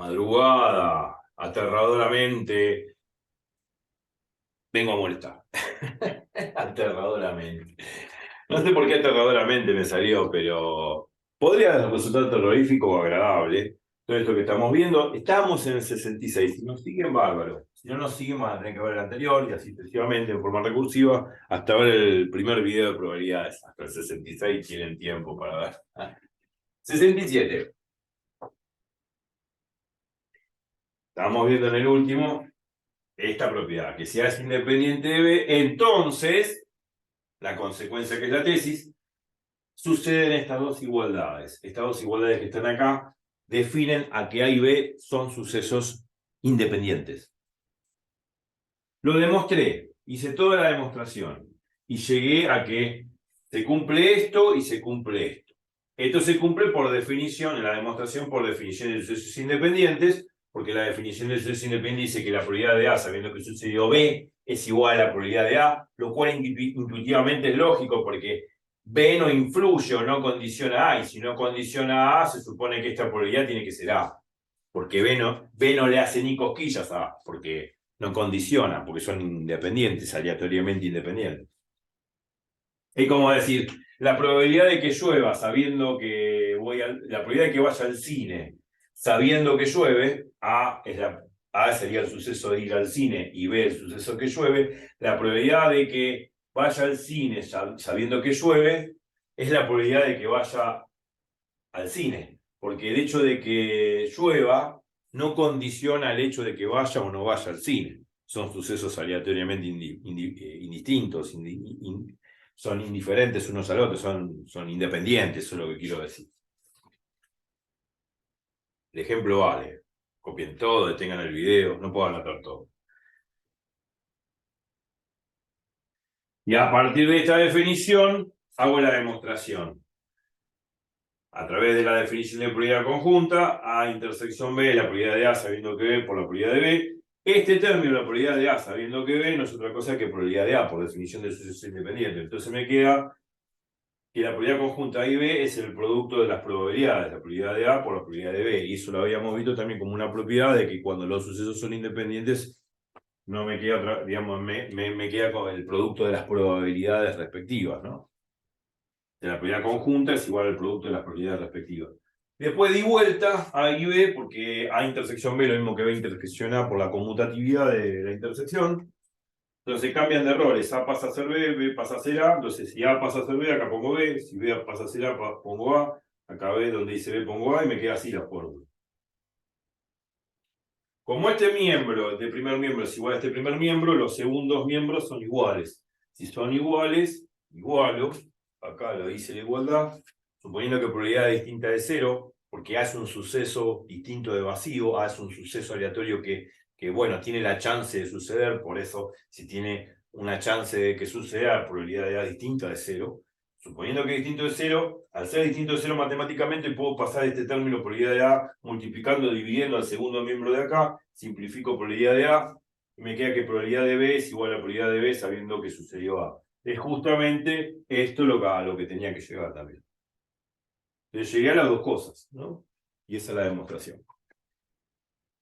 madrugada, aterradoramente, vengo a molestar. Aterradoramente. No sé por qué aterradoramente me salió, pero podría resultar terrorífico o agradable. Todo esto que estamos viendo, estamos en el 66. Si nos siguen, bárbaro. Si no nos siguen, van a tener que ver el anterior y así sucesivamente en forma recursiva hasta ver el primer video de probabilidades. Hasta el 66 tienen tiempo para ver. 67. Estamos viendo en el último esta propiedad, que si A es independiente de B, entonces la consecuencia que es la tesis, suceden estas dos igualdades. Estas dos igualdades que están acá definen a que A y B son sucesos independientes. Lo demostré, hice toda la demostración y llegué a que se cumple esto y se cumple esto. Esto se cumple por definición, en la demostración por definición de sucesos independientes, porque la definición de sucesos independientes dice que la probabilidad de A, sabiendo que sucedió B, es igual a la probabilidad de A, lo cual intuitivamente es lógico porque B no influye o no condiciona A, y si no condiciona A, se supone que esta probabilidad tiene que ser A, porque B no le hace ni cosquillas a A, porque no condiciona, porque son independientes, aleatoriamente independientes. Es como decir, la probabilidad de que llueva sabiendo que la probabilidad de que vaya al cine sabiendo que llueve, A sería el suceso de ir al cine y B el suceso que llueve, la probabilidad de que vaya al cine sabiendo que llueve es la probabilidad de que vaya al cine, porque el hecho de que llueva no condiciona el hecho de que vaya o no vaya al cine. Son sucesos aleatoriamente indistintos, son indiferentes unos al otro, son independientes, eso es lo que quiero decir. El ejemplo vale. Copien todo, detengan el video, no puedo anotar todo. Y a partir de esta definición, hago la demostración. A través de la definición de probabilidad conjunta, A intersección B, la probabilidad de A sabiendo que B por la probabilidad de B. Este término, la probabilidad de A sabiendo que B, no es otra cosa que probabilidad de A por definición de suceso independiente. Entonces me queda que la probabilidad conjunta A y B es el producto de las probabilidades, la probabilidad de A por la probabilidad de B. Y eso lo habíamos visto también como una propiedad de que cuando los sucesos son independientes, no me queda otra, digamos, me queda con el producto de las probabilidades respectivas, ¿no? De la probabilidad conjunta es igual al producto de las probabilidades respectivas. Después di vuelta a y B, porque A intersección B es lo mismo que B intersección A por la conmutatividad de la intersección. Entonces cambian de errores. A pasa a ser B, B pasa a ser A. Entonces si A pasa a ser B, acá pongo B. Si B pasa a ser A, pongo A. Acá B, donde dice B, pongo A y me queda así la fórmula. Como este miembro, este primer miembro es igual a este primer miembro, los segundos miembros son iguales. Si son iguales, igualo. Acá lo dice la igualdad. Suponiendo que probabilidad distinta de 0, porque A es un suceso distinto de vacío, A es un suceso aleatorio que bueno, tiene la chance de suceder, por eso si tiene una chance de que suceda, la probabilidad de A distinta de 0. Suponiendo que es distinto de 0, al ser distinto de 0 matemáticamente puedo pasar este término probabilidad de A multiplicando, dividiendo al segundo miembro de acá, simplifico probabilidad de A, y me queda que probabilidad de B es igual a probabilidad de B sabiendo que sucedió A. Es justamente esto a lo que tenía que llegar también. Entonces llegué a las dos cosas, ¿no? Y esa es la demostración.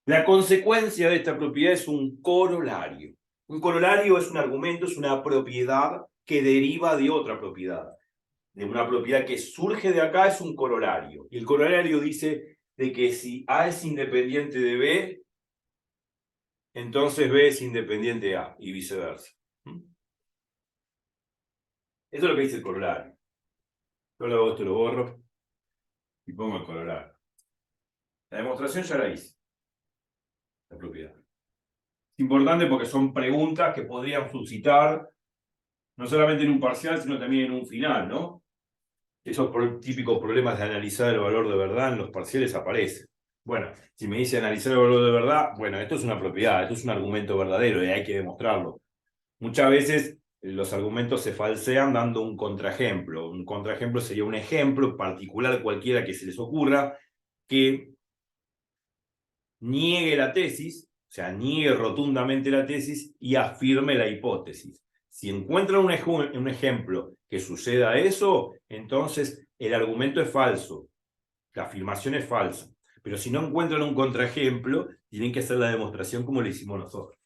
La consecuencia de esta propiedad es un corolario. Un corolario es un argumento, es una propiedad que deriva de otra propiedad. De una propiedad que surge de acá es un corolario. Y el corolario dice de que si A es independiente de B, entonces B es independiente de A y viceversa. Eso es lo que dice el corolario. Yo lo hago, esto lo borro y pongo el corolario. La demostración ya la hice. La propiedad. Es importante porque son preguntas que podrían suscitar no solamente en un parcial, sino también en un final, ¿no? Esos típicos problemas de analizar el valor de verdad en los parciales aparecen. Bueno, si me dice analizar el valor de verdad, bueno, esto es una propiedad, esto es un argumento verdadero y hay que demostrarlo. Muchas veces los argumentos se falsean dando un contraejemplo. Un contraejemplo sería un ejemplo particular cualquiera que se les ocurra que niegue la tesis, o sea, niegue rotundamente la tesis y afirme la hipótesis. Si encuentran un ejemplo que suceda eso, entonces el argumento es falso, la afirmación es falsa. Pero si no encuentran un contraejemplo, tienen que hacer la demostración como lo hicimos nosotros.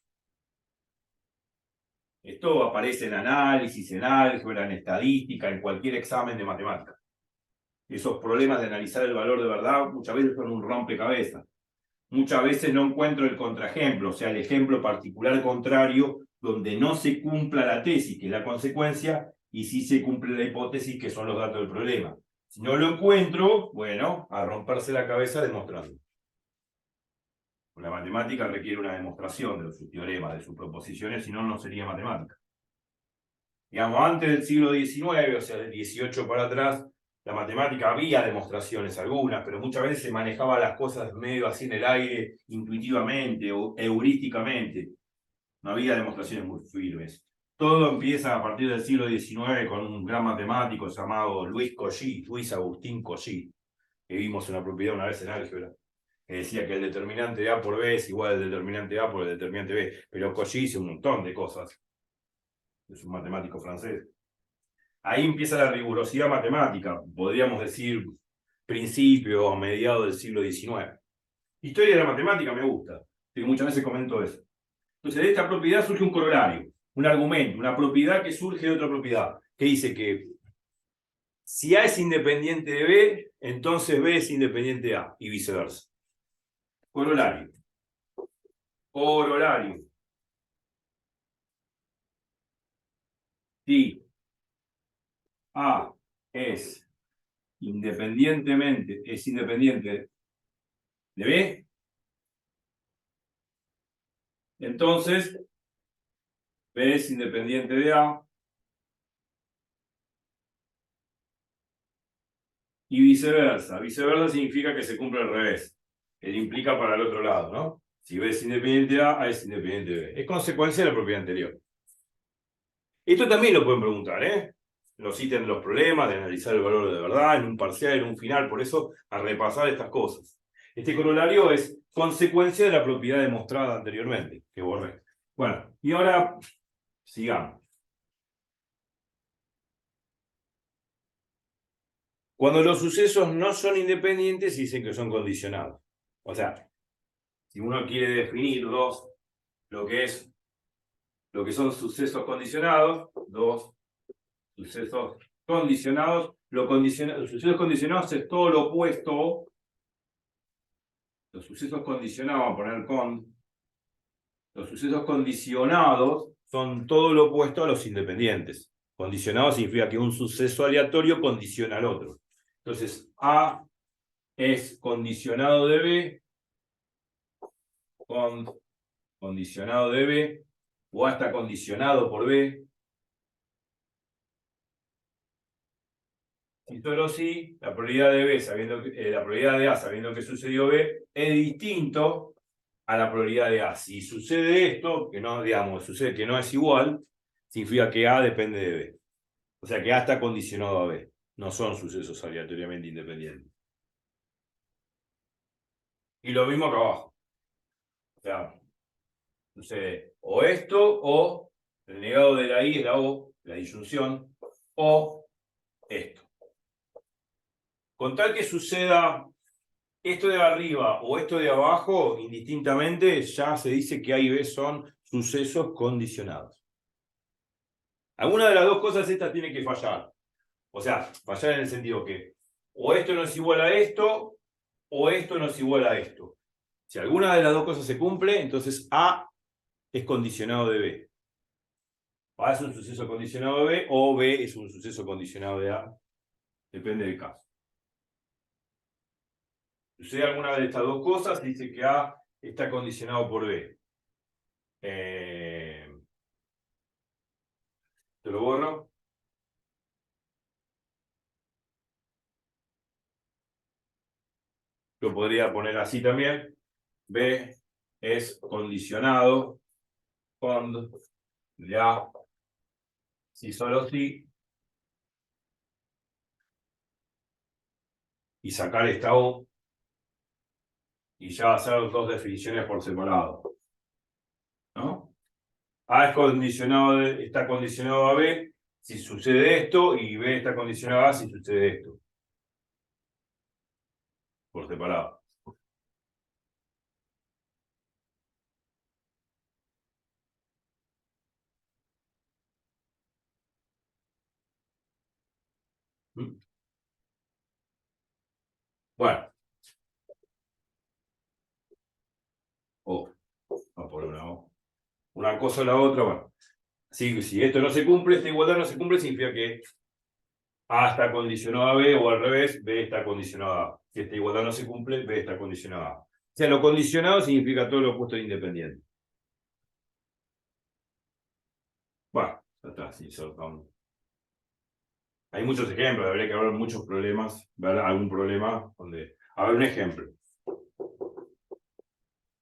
Esto aparece en análisis, en álgebra, en estadística, en cualquier examen de matemáticas. Esos problemas de analizar el valor de verdad muchas veces son un rompecabezas. Muchas veces no encuentro el contraejemplo, o sea, el ejemplo particular contrario donde no se cumpla la tesis, que es la consecuencia, y sí se cumple la hipótesis, que son los datos del problema. Si no lo encuentro, bueno, a romperse la cabeza demostrando. La matemática requiere una demostración de sus teoremas, de sus proposiciones, si no, no sería matemática. Digamos, antes del siglo XIX, o sea, del XVIII para atrás, la matemática había demostraciones algunas, pero muchas veces se manejaba las cosas medio así en el aire, intuitivamente o heurísticamente. No había demostraciones muy firmes. Todo empieza a partir del siglo XIX con un gran matemático llamado Luis Agustín Cauchy, que vimos una propiedad una vez en álgebra, que decía que el determinante de A por B es igual al determinante A por el determinante B, pero Cauchy hizo un montón de cosas. Es un matemático francés. Ahí empieza la rigurosidad matemática, podríamos decir principio o mediados del siglo XIX. Historia de la matemática me gusta, que muchas veces comento eso. Entonces, de esta propiedad surge un corolario, un argumento, una propiedad que surge de otra propiedad, que dice que si A es independiente de B, entonces B es independiente de A, y viceversa. Corolario. Corolario. Si A es independiente de B, entonces B es independiente de A y viceversa. Viceversa significa que se cumple al revés. Él implica para el otro lado, ¿no? Si B es independiente de A, A es independiente de B. Es consecuencia de la propiedad anterior. Esto también lo pueden preguntar, ¿eh? Los ítems de los problemas, de analizar el valor de verdad, en un parcial, en un final, por eso a repasar estas cosas. Este corolario es consecuencia de la propiedad demostrada anteriormente, que borré. Bueno, y ahora sigamos. Cuando los sucesos no son independientes, dicen que son condicionados. O sea, si uno quiere definir lo que son sucesos condicionados, dos sucesos condicionados, los sucesos condicionados es todo lo opuesto. Los sucesos condicionados, vamos a poner con. Los sucesos condicionados son todo lo opuesto a los independientes. Condicionado significa que un suceso aleatorio condiciona al otro. Entonces, A es condicionado de B, condicionado de B, o A está condicionado por B. Y solo si la probabilidad de B, la probabilidad de A sabiendo que sucedió B, es distinto a la probabilidad de A. Si sucede esto, que no, digamos, sucede que no es igual, significa que A depende de B. O sea que A está condicionado a B. No son sucesos aleatoriamente independientes. Y lo mismo acá abajo. O sea, sucede o esto, o el negado de la I es la O, la disyunción, o esto. Con tal que suceda esto de arriba o esto de abajo, indistintamente, ya se dice que A y B son sucesos condicionados. Alguna de las dos cosas estas tiene que fallar. O sea, fallar en el sentido que o esto no es igual a esto, o esto no es igual a esto. Si alguna de las dos cosas se cumple, entonces A es condicionado de B. A es un suceso condicionado de B, o B es un suceso condicionado de A. Depende del caso. Si sucede alguna de estas dos cosas, dice que A está condicionado por B. Te lo borro. Lo podría poner así también. B es condicionado de A, si solo si, y sacar esta O, y ya hacer dos definiciones por separado. ¿No? A es está condicionado a B si sucede esto, y B está condicionado a A si sucede esto. Por separado. Bueno. No por una cosa o la otra, bueno. Si esto no se cumple, esta igualdad no se cumple, significa que A está condicionado a B, o al revés, B está condicionado a A. Si esta igualdad no se cumple, B está condicionado a A. O sea, lo condicionado significa todo lo opuesto de independiente. Bueno, ya está, sí, soltamos. Hay muchos ejemplos, habría que ver muchos problemas, ver algún problema donde... A ver, un ejemplo.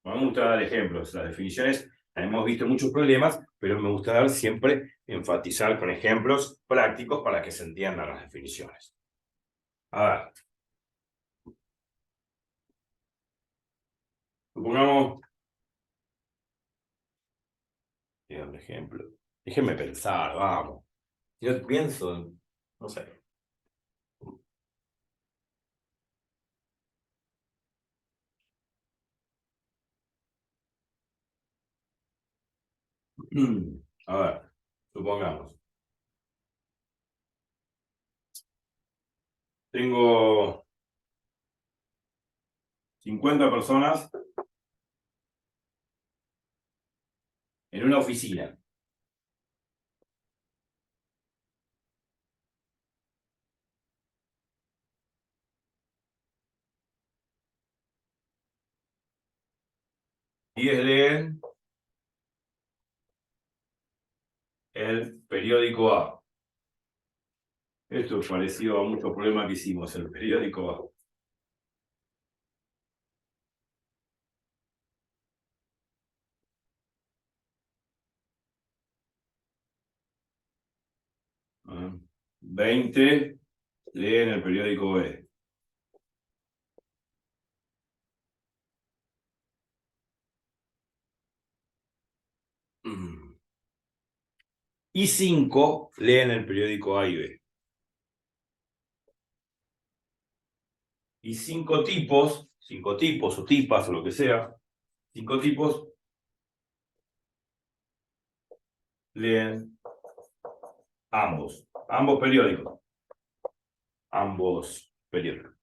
No me gusta dar ejemplos, las definiciones, hemos visto muchos problemas, pero me gusta dar siempre, enfatizar con ejemplos prácticos para que se entiendan las definiciones. A ver. Supongamos... Un ejemplo. Déjenme pensar, vamos. Si no pienso, no sé. A ver, supongamos. Tengo 50 personas en una oficina. Y leen el periódico A. Esto es parecido a muchos problemas que hicimos, el periódico A. Ah, 20 leen el periódico B. Y 5 leen el periódico A y B. Y 5 tipos o tipas o lo que sea, 5 tipos leen ambos periódicos. Ambos periódicos.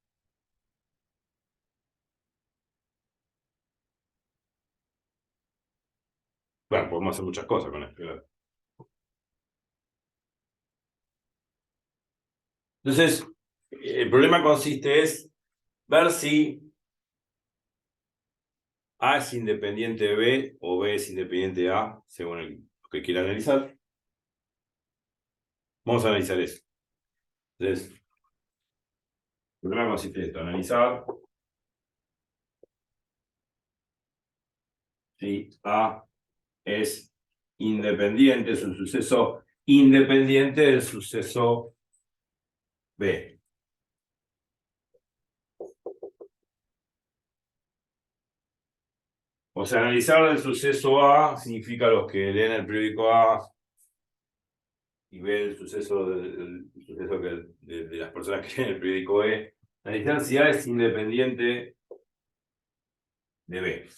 Bueno, podemos hacer muchas cosas con esto. Entonces, el problema consiste es ver si A es independiente de B o B es independiente de A, según lo que quiera analizar. Vamos a analizar eso. Entonces, el problema consiste en esto, analizar si A es independiente, es un suceso independiente del suceso B. O sea, analizar el suceso A significa los que leen el periódico A y ven el suceso, de las personas que leen el periódico B. Analizar si A es independiente de B.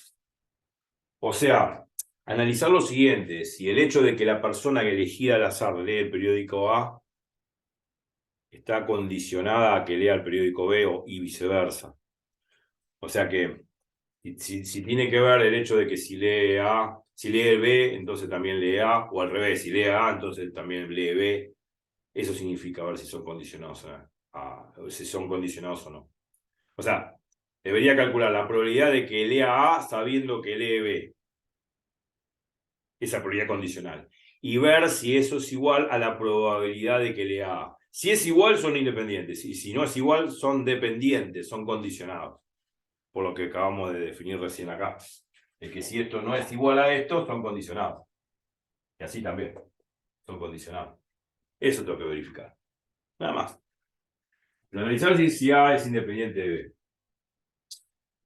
O sea, analizar lo siguiente, si el hecho de que la persona que elegida al azar lee el periódico A está condicionada a que lea el periódico B y viceversa. O sea que si tiene que ver el hecho de que si lee A, si lee B, entonces también lee A, o al revés, si lee A, entonces también lee B. Eso significa ver si son condicionados si son condicionados o no. O sea, debería calcular la probabilidad de que lea A sabiendo que lee B. Esa probabilidad condicional. Y ver si eso es igual a la probabilidad de que lea A. Si es igual, son independientes. Y si no es igual, son dependientes, son condicionados. Por lo que acabamos de definir recién acá. Es que si esto no es igual a esto, son condicionados. Y así también. Son condicionados. Eso tengo que verificar. Nada más. Analizar si A es independiente de B.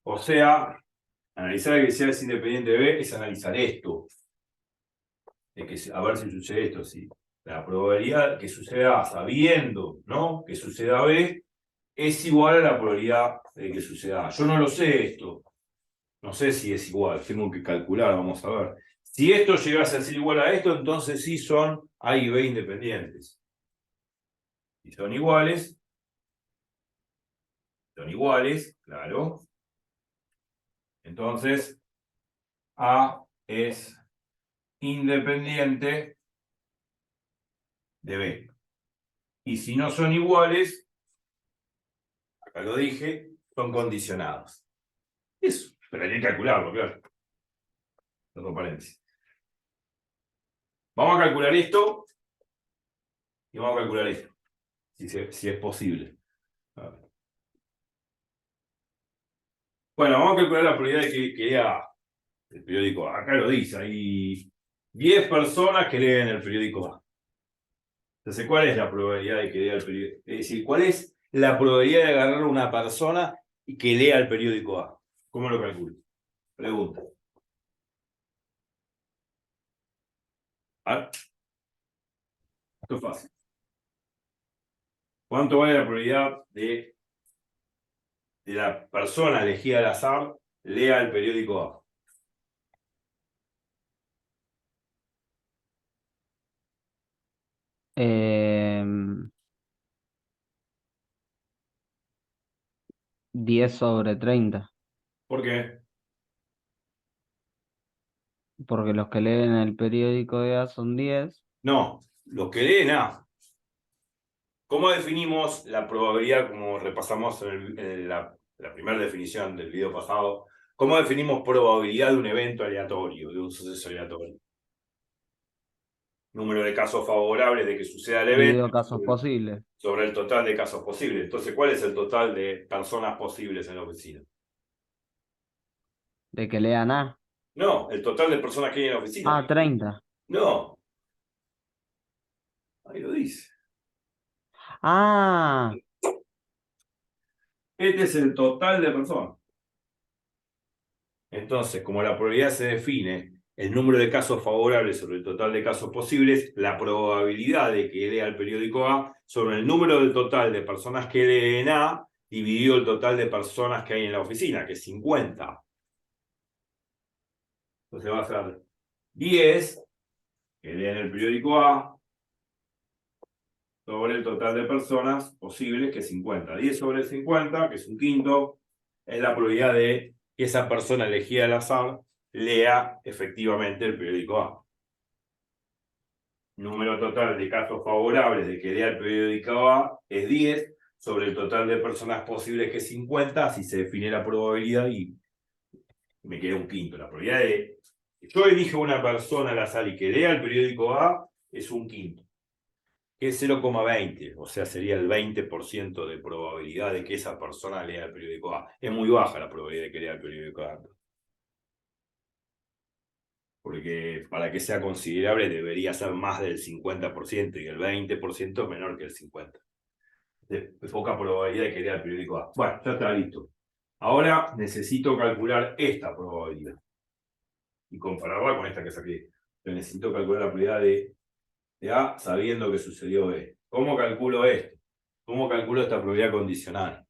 O sea, analizar que si A es independiente de B es analizar esto. De que, a ver si sucede esto. Si la probabilidad que suceda A sabiendo, ¿no?, que suceda B es igual a la probabilidad de que suceda A. Yo no lo sé esto. No sé si es igual. Tengo que calcular, vamos a ver. Si esto llegase a ser igual a esto, entonces sí son A y B independientes. Si son iguales, Son iguales, claro. Entonces, A es independiente de B. Y si no son iguales, acá lo dije, son condicionados. Eso, pero hay que calcularlo, claro. Otro paréntesis. Vamos a calcular esto y vamos a calcular esto, si es posible. A ver. Bueno, vamos a calcular la probabilidad de que lea el periódico A. Acá lo dice, hay 10 personas que leen el periódico A. Entonces, ¿cuál es la probabilidad de que lea el periódico? Es decir, ¿cuál es la probabilidad de agarrar a una persona y que lea el periódico A? ¿Cómo lo calculo? Pregunta. A ver, esto es fácil. ¿Cuánto vale la probabilidad de la persona elegida al azar lea el periódico A? Em, 10/30, ¿Por qué? porque los que leen el periódico de A son 10. No, los que leen A. ¿Cómo definimos la probabilidad, como repasamos en la primera definición del video pasado? ¿Cómo definimos probabilidad de un evento aleatorio, de un suceso aleatorio? Número de casos favorables de que suceda el evento Dividido casos posibles sobre el total de casos posibles. Entonces, ¿cuál es el total de personas posibles en la oficina? de que lean A. No, el total de personas que hay en la oficina. 30. No, ahí lo dice. Ah, Este es el total de personas. Entonces, como la probabilidad se define el número de casos favorables sobre el total de casos posibles, la probabilidad de que lea el periódico A sobre el número del total de personas que leen A dividido el total de personas que hay en la oficina, que es 50. Entonces va a ser 10 que leen el periódico A sobre el total de personas posibles, que es 50. 10 sobre 50, que es un quinto, es la probabilidad de que esa persona elegida al azar lea efectivamente el periódico A. Número total de casos favorables de que lea el periódico A es 10 sobre el total de personas posibles, que es 50, así se define la probabilidad y me queda un quinto. La probabilidad de que yo elijo una persona al azar y que lea el periódico A es un quinto, que es 0,20, o sea, sería el 20% de probabilidad de que esa persona lea el periódico A. Es muy baja la probabilidad de que lea el periódico A. Porque para que sea considerable debería ser más del 50% y el 20% es menor que el 50%. De poca probabilidad de que lea el periódico A. Bueno, ya está listo. Ahora necesito calcular esta probabilidad y compararla con esta que saqué. Yo necesito calcular la probabilidad de A sabiendo que sucedió B. ¿Cómo calculo esto? ¿Cómo calculo esta probabilidad condicional?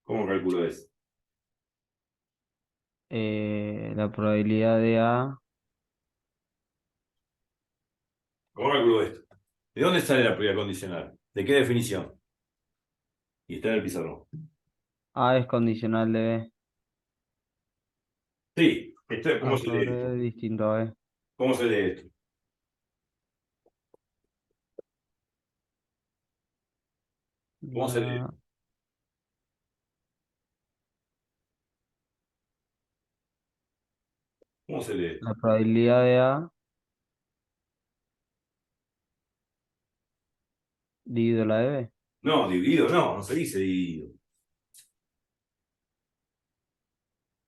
¿Cómo calculo eso? la probabilidad de A. ¿Cómo calculo esto? ¿De dónde sale la probabilidad condicional? ¿De qué definición? Y está en el pizarrón. A es condicional de B. Sí, ¿cómo A se lee sobre esto? B distinto a B. ¿Cómo se lee esto? ¿Cómo se lee? La, ¿Cómo se lee esto? la probabilidad de A dividido la de B. No, dividido no, no se dice dividido.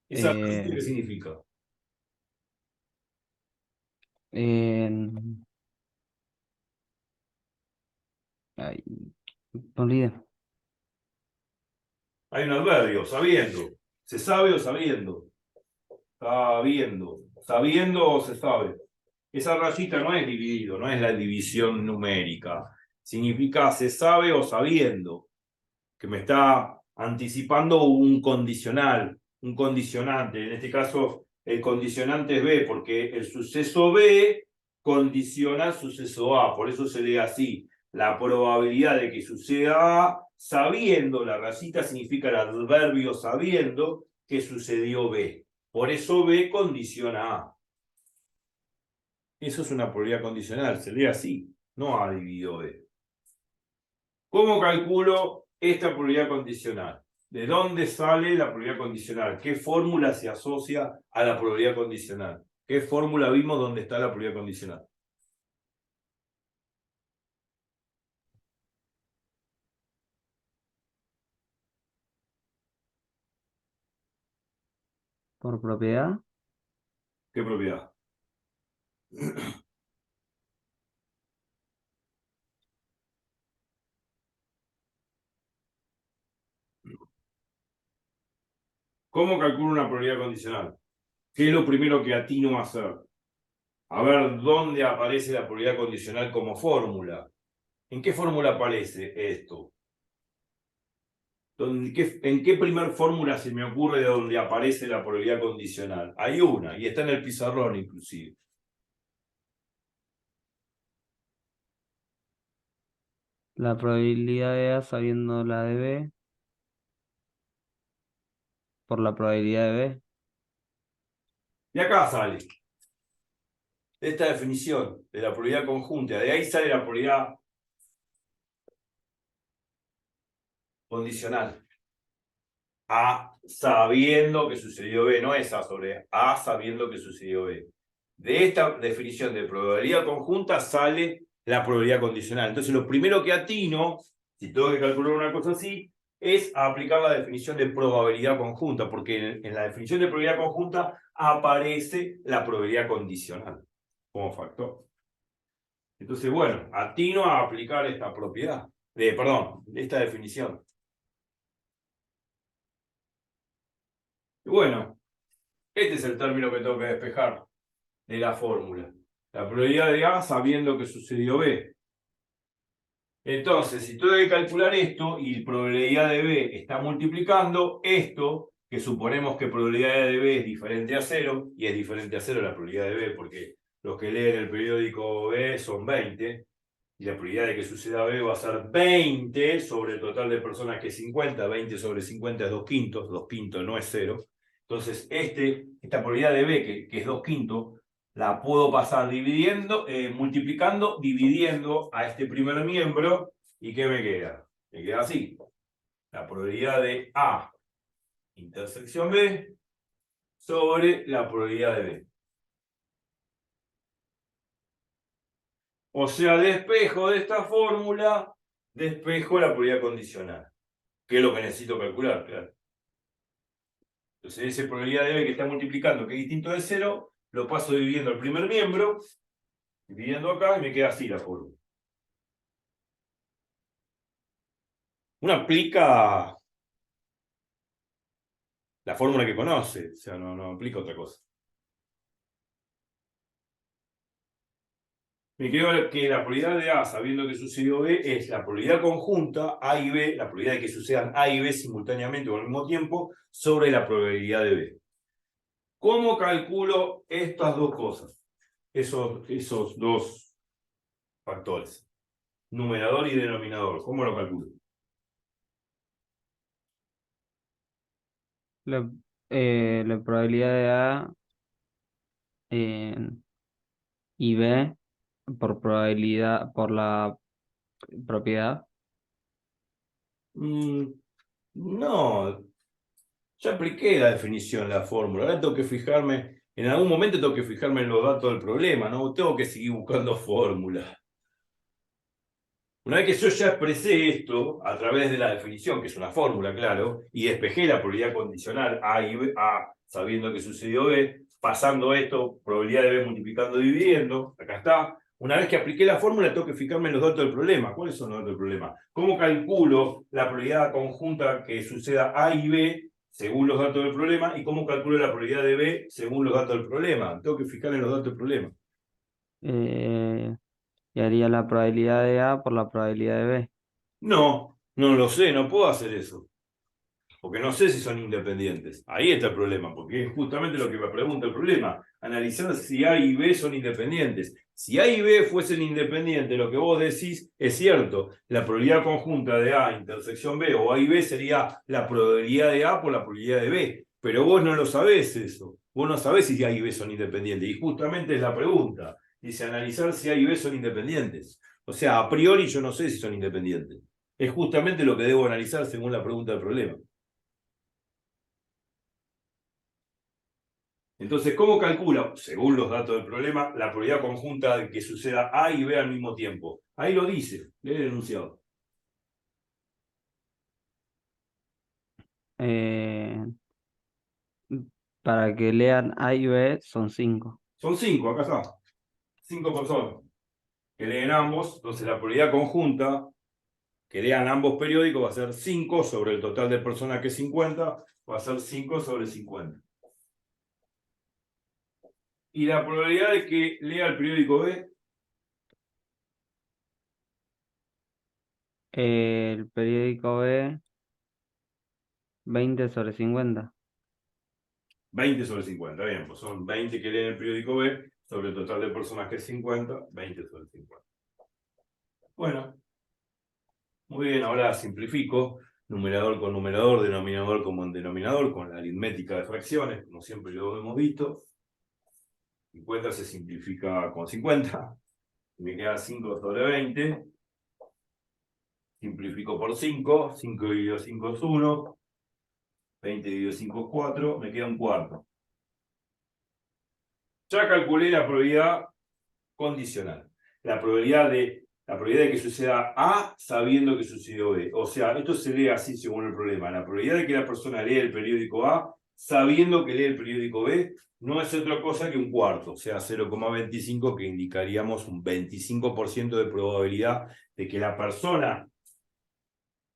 ¿Esa Eh, qué significa? en- ay, me olvidé. Hay un adverbio, sabiendo. ¿Se sabe o sabiendo? Sabiendo. Sabiendo o se sabe. Esa rayita no es dividido, no es la división numérica. Significa se sabe o sabiendo, que me está anticipando un condicional, un condicionante. En este caso, el condicionante es B, porque el suceso B condiciona al suceso A, por eso se lee así. La probabilidad de que suceda A, sabiendo, la rayita significa el adverbio sabiendo que sucedió B. Por eso B condiciona A. Eso es una probabilidad condicional, se lee así, no A dividido B. ¿Cómo calculo esta probabilidad condicional? ¿De dónde sale la probabilidad condicional? ¿Qué fórmula se asocia a la probabilidad condicional? ¿Qué fórmula vimos donde está la probabilidad condicional? Por propiedad. ¿Qué propiedad? ¿Cómo calculo una probabilidad condicional? ¿Qué es lo primero que atino a hacer? A ver dónde aparece la probabilidad condicional como fórmula. ¿En qué fórmula aparece esto? ¿En qué primer fórmula se me ocurre de donde aparece la probabilidad condicional? Hay una, y está en el pizarrón inclusive. La probabilidad de A sabiendo la de B por la probabilidad de B. Y acá sale esta definición de la probabilidad conjunta. De ahí sale la probabilidad condicional. A sabiendo que sucedió B, no es A sobre A sabiendo que sucedió B. De esta definición de probabilidad conjunta sale la probabilidad condicional. Entonces, lo primero que atino, si tengo que calcular una cosa así, es aplicar la definición de probabilidad conjunta, porque en la definición de probabilidad conjunta aparece la probabilidad condicional como factor. Entonces, bueno, atino a aplicar esta propiedad, perdón, esta definición. Y bueno, este es el término que tengo que despejar de la fórmula. La probabilidad de A sabiendo que sucedió B. Entonces, si tengo que calcular esto y la probabilidad de B está multiplicando, esto, que suponemos que probabilidad de B es diferente a 0, y es diferente a 0 la probabilidad de B, porque los que leen el periódico B son 20, y la probabilidad de que suceda B va a ser 20 sobre el total de personas que es 50, 20 sobre 50 es 2 quintos, 2 quintos no es 0. Entonces, esta probabilidad de B, que es 2 quintos, la puedo pasar dividiendo, multiplicando, dividiendo a este primer miembro, ¿y qué me queda? Me queda así. La probabilidad de A intersección B sobre la probabilidad de B. O sea, despejo de esta fórmula, despejo la probabilidad condicional, que es lo que necesito calcular, claro. Entonces, esa probabilidad de B que está multiplicando, que es distinto de 0, lo paso dividiendo al primer miembro, dividiendo acá, y me queda así la fórmula. Uno aplica la fórmula que conoce, o sea, no aplica otra cosa. Me quedó que la probabilidad de A, sabiendo que sucedió B, es la probabilidad conjunta A y B, la probabilidad de que sucedan A y B simultáneamente o al mismo tiempo, sobre la probabilidad de B. ¿Cómo calculo estas dos cosas? Esos dos factores. Numerador y denominador. ¿Cómo lo calculo? La, la probabilidad de A eh, y B por probabilidad, por la propiedad. No, ya apliqué la definición, la fórmula. Ahora tengo que fijarme, en algún momento tengo que fijarme en los datos del problema, no tengo que seguir buscando fórmulas. Una vez que yo ya expresé esto a través de la definición, que es una fórmula, claro, y despejé la probabilidad condicional A y B, A sabiendo que sucedió B, pasando esto, probabilidad de B multiplicando, dividiendo, acá está. Una vez que apliqué la fórmula, tengo que fijarme en los datos del problema. ¿Cuáles son los datos del problema? ¿Cómo calculo la probabilidad conjunta que suceda A y B según los datos del problema? ¿Y cómo calculo la probabilidad de B según los datos del problema? Tengo que fijarme en los datos del problema. eh, y haría la probabilidad de A por la probabilidad de B. No lo sé, no puedo hacer eso. porque no sé si son independientes. Ahí está el problema, porque es justamente lo que me pregunta el problema. Analizar si A y B son independientes. Si A y B fuesen independientes, lo que vos decís es cierto. La probabilidad conjunta de A intersección B o A y B sería la probabilidad de A por la probabilidad de B. Pero vos no lo sabés eso. Vos no sabés si A y B son independientes. Y justamente es la pregunta. Dice analizar si A y B son independientes. O sea, a priori yo no sé si son independientes. Es justamente lo que debo analizar según la pregunta del problema. Entonces, ¿cómo calcula, según los datos del problema, la probabilidad conjunta de que suceda A y B al mismo tiempo? Ahí lo dice, lee el enunciado. Eh, para que lean A y B son 5. Son 5, acá está. 5 personas que leen ambos, entonces la probabilidad conjunta que lean ambos periódicos va a ser 5 sobre el total de personas que es 50, va a ser 5 sobre 50. Y la probabilidad de que lea el periódico B, El periódico B, 20 sobre 50. 20 sobre 50, bien, pues son 20 que leen el periódico B sobre el total de personas que es 50, 20 sobre 50. Bueno, muy bien, ahora simplifico, numerador con numerador, denominador con denominador, con la aritmética de fracciones, como siempre lo hemos visto. 50 se simplifica con 50, me queda 5 sobre 20, simplifico por 5, 5 dividido 5 es 1, 20 dividido 5 es 4, me queda un cuarto. Ya calculé la probabilidad condicional, la probabilidad de que suceda A sabiendo que sucedió B. O sea, esto se lee así según el problema. La probabilidad de que la persona lea el periódico A sabiendo que lee el periódico B no es otra cosa que un cuarto, o sea, 0,25, que indicaríamos un 25% de probabilidad de que la persona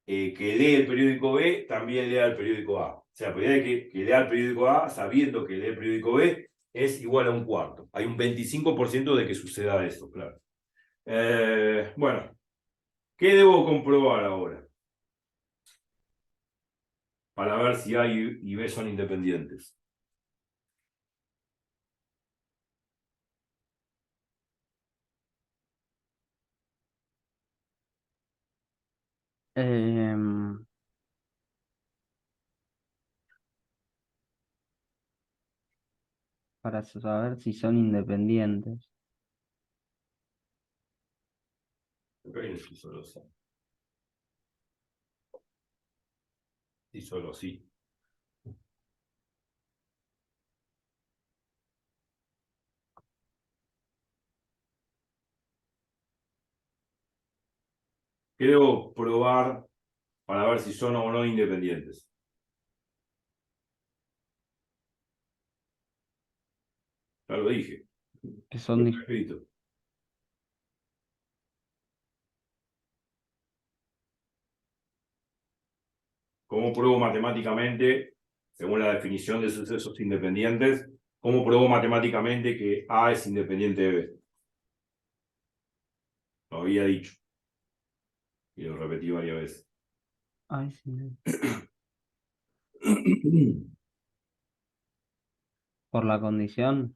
que lee el periódico B también lea el periódico A. O sea, la probabilidad de que lea el periódico A sabiendo que lee el periódico B es igual a un cuarto. Hay un 25% de que suceda eso, claro. Bueno, ¿qué debo comprobar ahora? Para ver si A y B son independientes. Em, para saber si son independientes. Ok, sí, solo sí. Sí, solo sí. ¿Qué debo probar para ver si son o no independientes? Ya lo dije. Que Lo son he dif- escrito. ¿Cómo pruebo matemáticamente, según la definición de sucesos independientes, cómo pruebo matemáticamente que A es independiente de B? Lo había dicho y lo repetí varias veces. Ay, sí. Por la condición.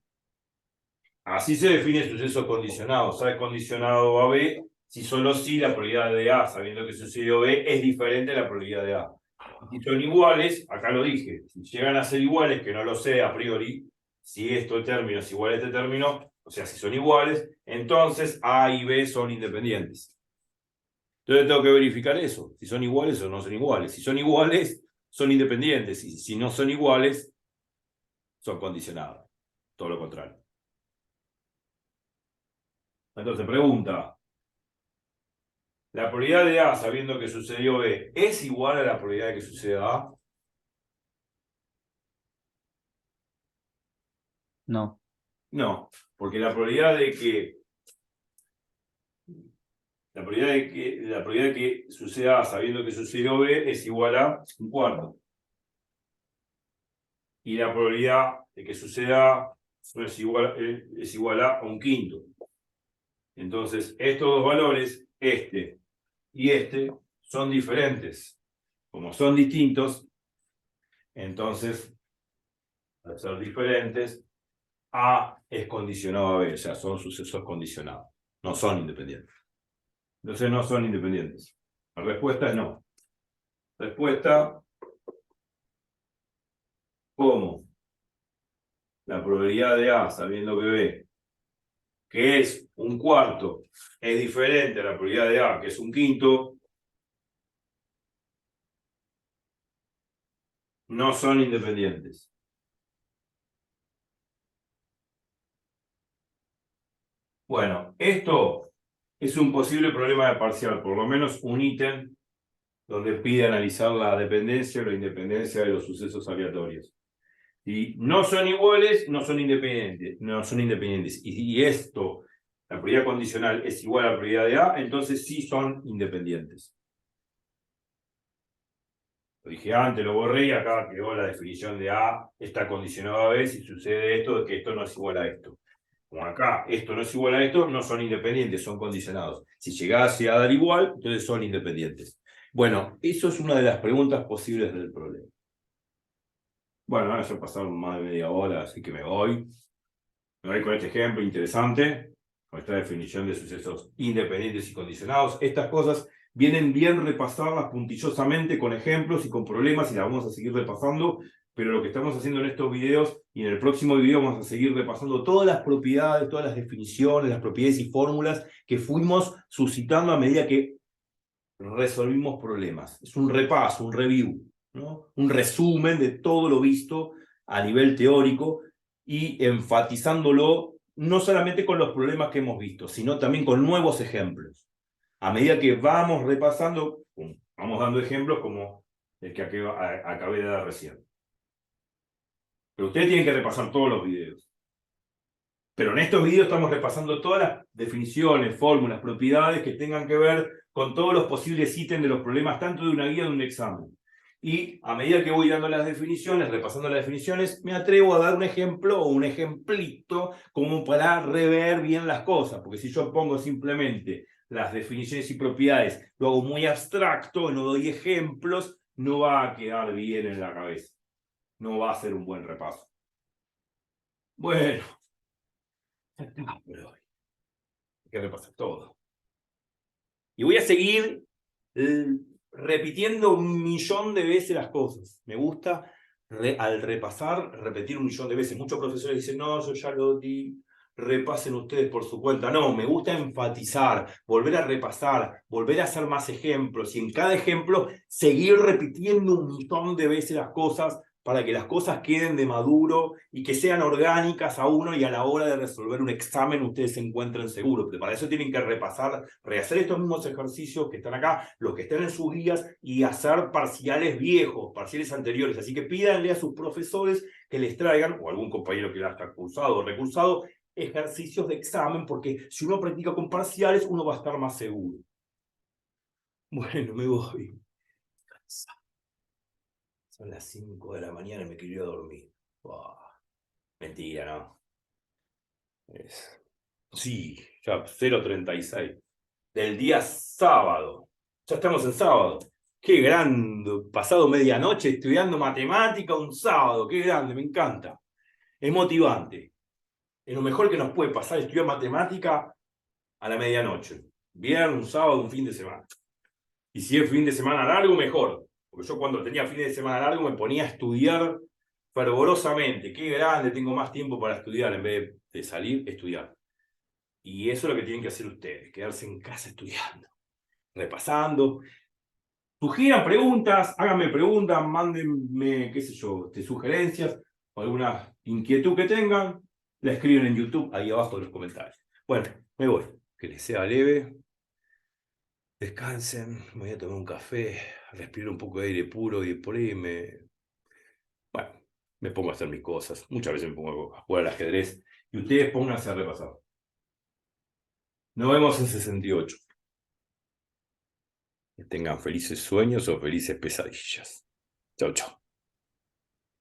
Así se define suceso condicionado. A es condicionado a B si solo si la probabilidad de A, sabiendo que sucedió B, es diferente a la probabilidad de A. Si son iguales, acá lo dije, si llegan a ser iguales, que no lo sé a priori, si este término es igual a este término, o sea, si son iguales, entonces A y B son independientes. Entonces tengo que verificar eso, si son iguales o no son iguales. Si son iguales, son independientes, y si no son iguales, son condicionados. Todo lo contrario. Entonces, pregunta. ¿La probabilidad de A, sabiendo que sucedió B, es igual a la probabilidad de que suceda A? No. No, porque la probabilidad de que suceda A sabiendo que sucedió B es igual a un cuarto. Y la probabilidad de que suceda A es igual a un quinto. Entonces, estos dos valores, este y este, son diferentes. Como son distintos, entonces, al ser diferentes, A es condicionado a B, o sea, son sucesos condicionados, no son independientes. Entonces no son independientes. La respuesta es no. Respuesta, ¿cómo? La probabilidad de A, sabiendo que B, que es un cuarto, es diferente a la probabilidad de A, que es un quinto, no son independientes. Bueno, esto es un posible problema de parcial, por lo menos un ítem donde pide analizar la dependencia o la independencia de los sucesos aleatorios. Si no son iguales, no son independientes. No son independientes. Y esto, la probabilidad condicional es igual a la probabilidad de A, entonces sí son independientes. Lo dije antes, lo borré y acá quedó la definición de A está condicionado a B si sucede esto, de que esto no es igual a esto. Como acá esto no es igual a esto, no son independientes, son condicionados. Si llegase a dar igual, entonces son independientes. Bueno, eso es una de las preguntas posibles del problema. Bueno, ahora ya pasaron más de media hora, así que me voy. Me voy con este ejemplo interesante, con esta definición de sucesos independientes y condicionados. Estas cosas vienen bien repasarlas puntillosamente con ejemplos y con problemas y las vamos a seguir repasando, pero lo que estamos haciendo en estos videos y en el próximo video vamos a seguir repasando todas las propiedades, todas las definiciones, las propiedades y fórmulas que fuimos suscitando a medida que resolvimos problemas. Es un repaso, un review, ¿no? Un resumen de todo lo visto a nivel teórico y enfatizándolo no solamente con los problemas que hemos visto, sino también con nuevos ejemplos. A medida que vamos repasando, vamos dando ejemplos como el que acabé de dar recién. Pero ustedes tienen que repasar todos los videos. Pero en estos videos estamos repasando todas las definiciones, fórmulas, propiedades que tengan que ver con todos los posibles ítems de los problemas, tanto de una guía de un examen. Y a medida que voy dando las definiciones, repasando las definiciones, me atrevo a dar un ejemplo o un ejemplito como para rever bien las cosas. Porque si yo pongo simplemente las definiciones y propiedades, lo hago muy abstracto, no doy ejemplos, no va a quedar bien en la cabeza. No va a ser un buen repaso. Bueno, pero hay que repasar todo. Y voy a seguir repitiendo 1.000.000 de veces las cosas. Me gusta al repasar, repetir 1.000.000 de veces. Muchos profesores dicen, no, yo ya lo di, repasen ustedes por su cuenta. No, me gusta enfatizar, volver a repasar, volver a hacer más ejemplos y en cada ejemplo seguir repitiendo 1.000.000 de veces las cosas para que las cosas queden de maduro y que sean orgánicas a uno y a la hora de resolver un examen ustedes se encuentren seguros. Pero para eso tienen que repasar, rehacer estos mismos ejercicios que están acá, los que están en sus guías y hacer parciales viejos, parciales anteriores. Así que pídanle a sus profesores que les traigan, o algún compañero que ya está cursado o recursado, ejercicios de examen, porque si uno practica con parciales, uno va a estar más seguro. Bueno, me voy. Son las 5 de la mañana y me quiero ir a dormir. Oh, mentira, ¿no? Sí, ya 0:36. Del día sábado. Ya estamos en sábado. Qué grande. Pasado medianoche estudiando matemática un sábado. Qué grande, me encanta. Es motivante. Es lo mejor que nos puede pasar estudiar matemática a la medianoche. Viernes, un sábado, un fin de semana. Y si es fin de semana largo, mejor. Porque yo cuando tenía fin de semana largo me ponía a estudiar fervorosamente. Qué grande, tengo más tiempo para estudiar en vez de salir, estudiar. Y eso es lo que tienen que hacer ustedes, quedarse en casa estudiando, repasando. Sugieran preguntas, háganme preguntas, mándenme, qué sé yo, sugerencias o alguna inquietud que tengan, la escriben en YouTube ahí abajo en los comentarios. Bueno, me voy. Que les sea leve. Descansen, me voy a tomar un café, respirar un poco de aire puro y por ahí bueno, me pongo a hacer mis cosas. Muchas veces me pongo a jugar al ajedrez y ustedes pónganse a repasar. Nos vemos en 68. Que tengan felices sueños o felices pesadillas. Chau, chau.